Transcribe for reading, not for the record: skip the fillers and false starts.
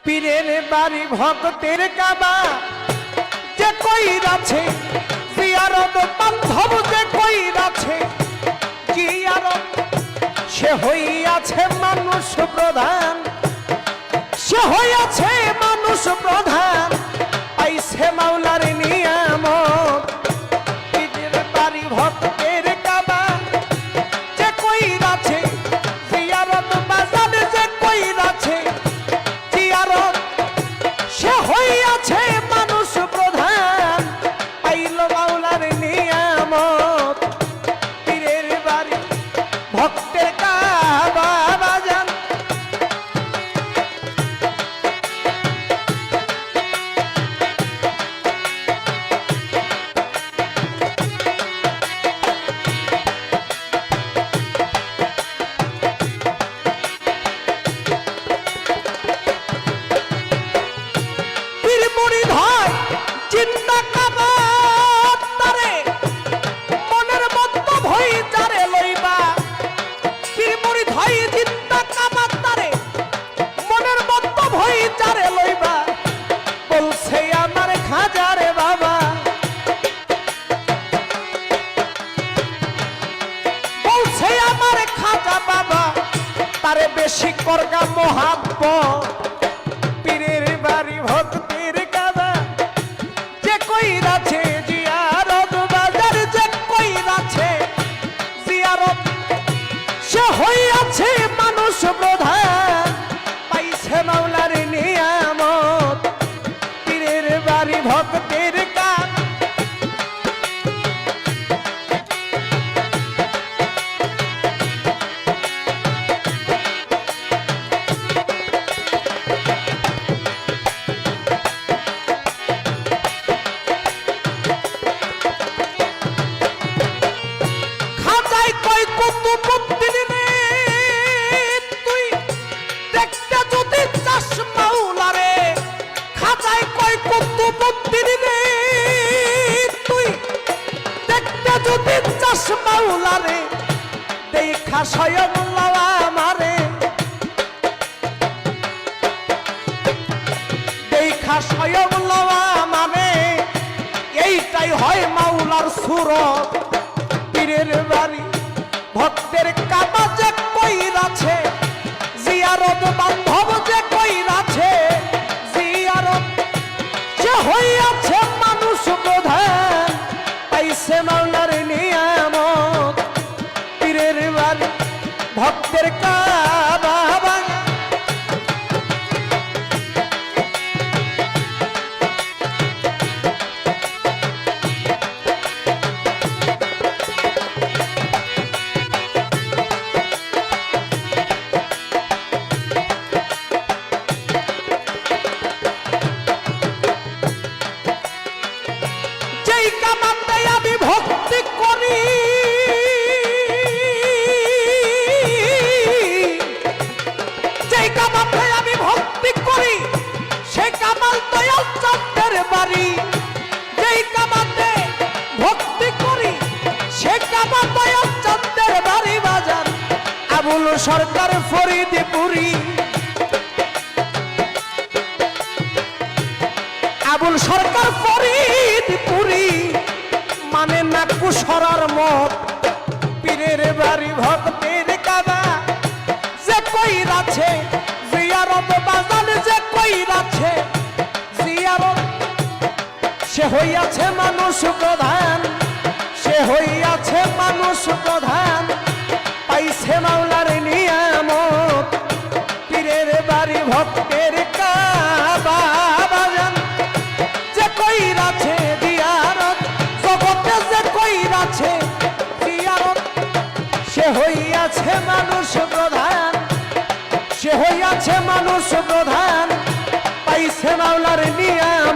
পীরের বাড়ি ভক্তের কাবা যে কইরাছে জিয়ারত বান্ধব যে কইরাছে জিয়ারত সে হইয়াছে মানুষ প্রধান সে হইয়াছে মানুষ প্রধান পাইছে মাওলার নিয়ামত পীরের বাড়ি ভক্তের কাবা যে কইরাছে জিয়ারত বাজার যে কইরাছে জিয়ারত সে হইয়াছে মানুষ প্রধান পাইল মাওলার নিয়ামত পীরের বাড়ি ভক্তের কাবা বাজান চিন্তা কাবা তারে মনের মতো ভই যারে লইবা পীর মুরিদ হয় চিন্তা কাবা তারে মনের মতো ভই যারে লইবা বলছে আমার খাজারে বাবা বলছে আমার খাজা বাবা তারে বেশি করগা মোহাব্বত পীরের বাড়ি ভক্তের কাবা কইরাছে জিয়ারত বাজার যে কইরাছে জিয়ারত সে হইয়াছে মানুষ প্রধান পাইছে মাওলার নিয়ামত পীরের বাড়ি ভক্তের কাবা মাওলারে দেখা স্বয়ং আমারে দেখা স্বয়ং আমারে এইটাই হয় মাওলার সুরত পীরের বাড়ি ভক্তের কাবা যে কইরাছে জিয়ারত বান্ধব যে কইরাছে জিয়ারত যে হইয়াছে মানুষ প্রধান পাইছে মাওলার নিয়ামত পীরের বাড়ি ভক্তের কাবা যেই কামাতে আমি ভক্তি করি যেই কামাতে আমি ভক্তি করি সে কামাল দয়াল চন্দ্রের বাড়ি যেই কামাতে ভক্তি করি সে কামাল দয়াল চন্দ্রের বাড়ি বাজার আবুল সরকার ফরিদপুরি আবুল সরকার ফরিদপুরি মানে না কুশরার মত পীরের বাড়ি ভক্তের কাবা যে কইরাছে জিয়ারত বাজান যে কইরাছে জিয়ারত সে হইয়াছে মানুষ প্রধান সে হইয়াছে মানুষ প্রধান পাইছে মাওলার নিয়ামত পীরের বাড়ি ভক্তের কাবা বাজান যে কইরাছে জিয়ারত জগতে যে কইরাছে জিয়ারত সে হইয়াছে মানুষ প্রধান সে হইয়াছে মানুষ প্রধান পাইছে মাওলার নিয়ামত